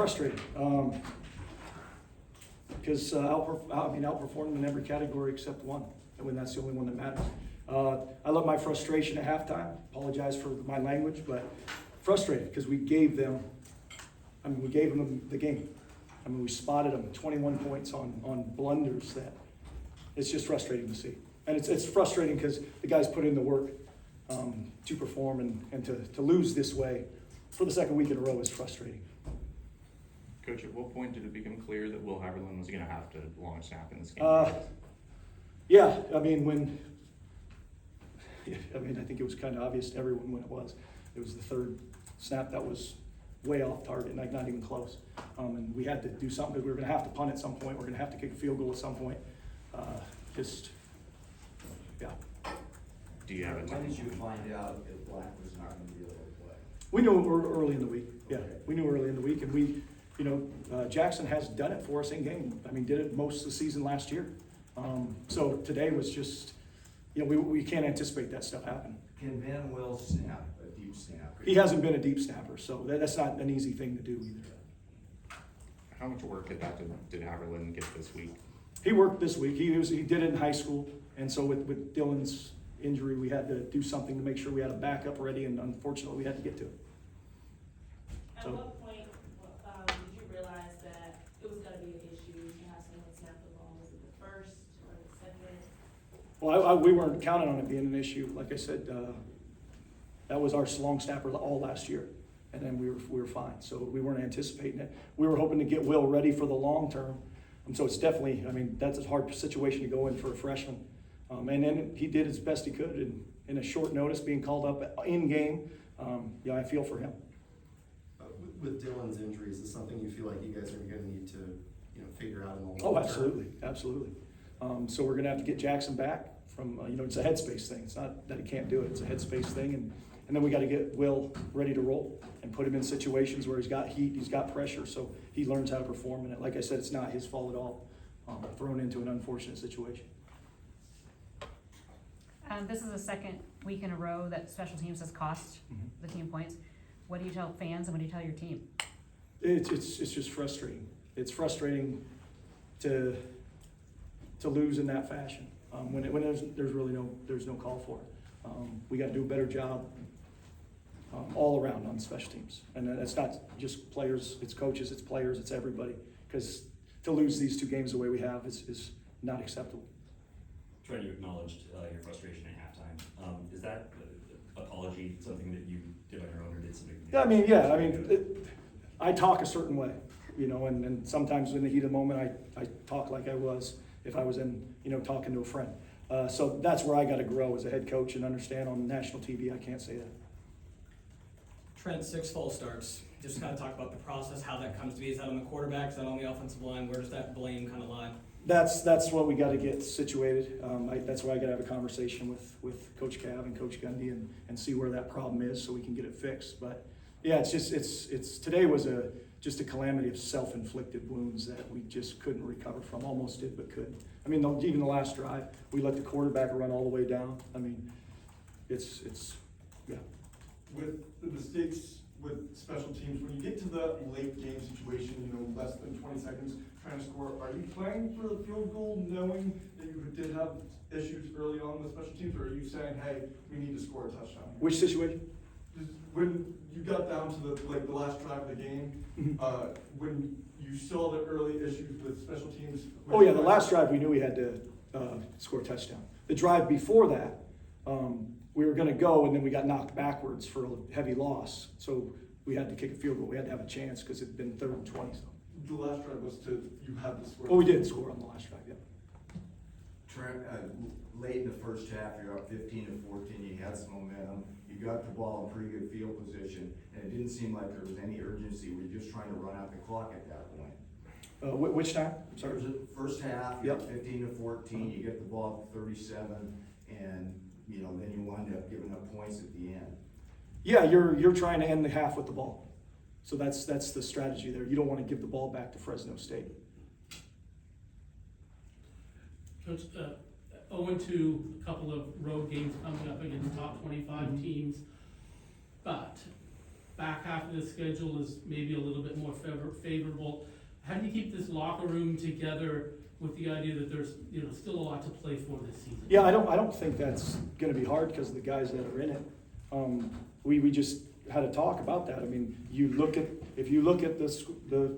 frustrated. Because outperformed them in every category except one, and when that's the only one that matters. I let my frustration at halftime. Apologize for my language, but frustrated because we gave them the game. I mean, we spotted them 21 points on blunders that it's just frustrating to see. And it's frustrating because the guys put in the work to perform, and to lose this way for the second week in a row is frustrating. Coach, at what point did it become clear that Will Haberlin was going to have to long snap in this game? Yeah, I think it was kind of obvious to everyone when it was. It was the third snap that was way off target, like not even close. And we had to do something because we were going to have to punt at some point. We're going to have to kick a field goal at some point. Do you have it? When did you find out that Black was not going to be able to play? We knew early in the week. Yeah, we knew early in the week, and Jackson has done it for us in game. I mean, did it most of the season last year. So today was just, we can't anticipate that stuff happening. Can Van Will snap a deep snap? He hasn't been a deep snapper, so that's not an easy thing to do either. How much work did Haberlin get this week? He worked this week. He did it in high school, and so with Dylan's injury, we had to do something to make sure we had a backup ready, and unfortunately, we had to get to it. At what point did you realize that it was going to be an issue to have someone snap the ball? Was it the first or the second? Well, we weren't counting on it being an issue. Like I said, that was our long snapper all last year, and then we were fine. So we weren't anticipating it. We were hoping to get Will ready for the long term. So it's definitely, that's a hard situation to go in for a freshman. And then he did as best he could in a short notice, being called up in game. I feel for him. With Dylan's injury, is this something you feel like you guys are going to need to figure out in the long term? Oh, absolutely. So we're going to have to get Jackson back from, it's a headspace thing. It's not that he can't do it. It's a headspace thing. And then we got to get Will ready to roll and put him in situations where he's got heat, he's got pressure, so he learns how to perform in it. Like I said, it's not his fault at all. Thrown into an unfortunate situation. This is the second week in a row that special teams has cost the team points. What do you tell fans and what do you tell your team? It's just frustrating. It's frustrating to lose in that fashion when there's really no call for it. We got to do a better job all around on special teams, and that's not just players. It's coaches, it's players, it's everybody. Because to lose these two games the way we have is not acceptable. Trent, you acknowledged your frustration at halftime. Is that apology something that you did on your own, or did something? I talk a certain way, and sometimes in the heat of the moment, I talk like I was if I was in, talking to a friend. So that's where I got to grow as a head coach and understand on national TV I can't say that. Trent, 6 false starts. Just kind of talk about the process, how that comes to be. Is that on the quarterback? Is that on the offensive line? Where does that blame kind of lie? That's what we got to get situated. That's why I got to have a conversation with Coach Cav and Coach Gundy and see where that problem is so we can get it fixed. But yeah, it's today was just a calamity of self-inflicted wounds that we just couldn't recover from. Almost did, but couldn't. Even the last drive, we let the quarterback run all the way down. It's yeah. With the mistakes with special teams, when you get to the late game situation, less than 20 seconds trying to score, are you playing for the field goal knowing that you did have issues early on with special teams, or are you saying, hey, we need to score a touchdown? Which situation? When you got down to the last drive of the game, when you saw the early issues with special teams. Oh yeah, the last drive we knew we had to score a touchdown. The drive before that, we were going to go, and then we got knocked backwards for a heavy loss. So we had to kick a field goal. We had to have a chance because it had been 3rd and 20. So. The last drive was you had to score. Oh, we did score on the last drive, yeah. Trent, late in the first half, you're up 15-14. You had some momentum. You got the ball in pretty good field position, and it didn't seem like there was any urgency. Were you just trying to run out the clock at that point? Which time? I'm sorry. Was it first half? You're up 15-14. You get the ball at 37, and then you wind up giving up points at the end. Yeah, you're trying to end the half with the ball. So that's the strategy there. You don't want to give the ball back to Fresno State. Coach, 0-2, a couple of road games coming up against top 25 teams, but back half of the schedule is maybe a little bit more favorable. How do you keep this locker room together with the idea that there's, you know, still a lot to play for this season? Yeah, I don't think that's gonna be hard because of the guys that are in it. We just had a talk about that. I mean, if you look at the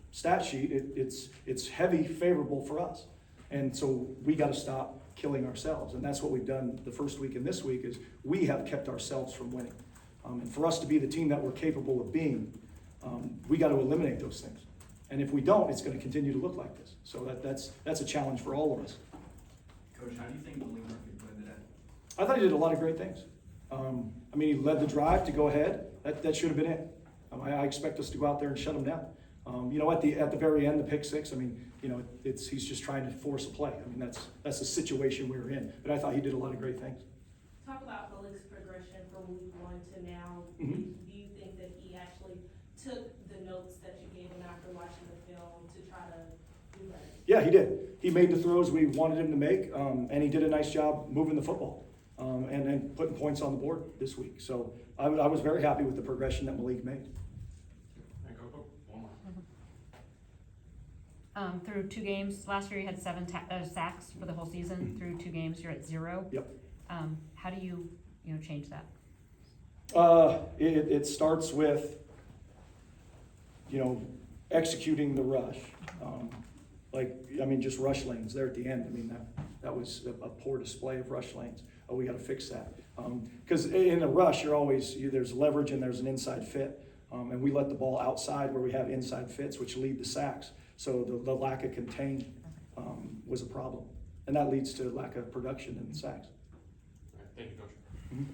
stat sheet, it's heavy favorable for us. And so we gotta stop killing ourselves. And that's what we've done the first week and this week is we have kept ourselves from winning. And for us to be the team that we're capable of being, we gotta eliminate those things. And if we don't, it's gonna continue to look like this. So that's a challenge for all of us. Coach, how do you think Malik Murphy played today? I thought he did a lot of great things. I mean, he led the drive to go ahead. That should have been it. I expect us to go out there and shut him down. You know, at the very end, the pick six, I mean, you know, he's just trying to force a play. I mean, that's the situation we were in. But I thought he did a lot of great things. Talk about Malik's progression from week 1 to now. Mhm. Do you think that he actually took the notes that you gave him after watching the film to try to do better? Yeah, he did. He made the throws we wanted him to make, and he did a nice job moving the football and then putting points on the board this week. So I was very happy with the progression that Malik made. Through 2 games, last year you had 7 sacks for the whole season. Through 2 games, you're at 0. Yep. How do you change that? It starts with, you know, executing the rush. Just rush lanes there at the end. I mean, that was a poor display of rush lanes. Oh, we gotta fix that. Because in a rush, there's leverage and there's an inside fit. And we let the ball outside where we have inside fits, which lead to sacks. So the lack of contain was a problem. And that leads to lack of production in sacks. All right, thank you, Coach. Mhm.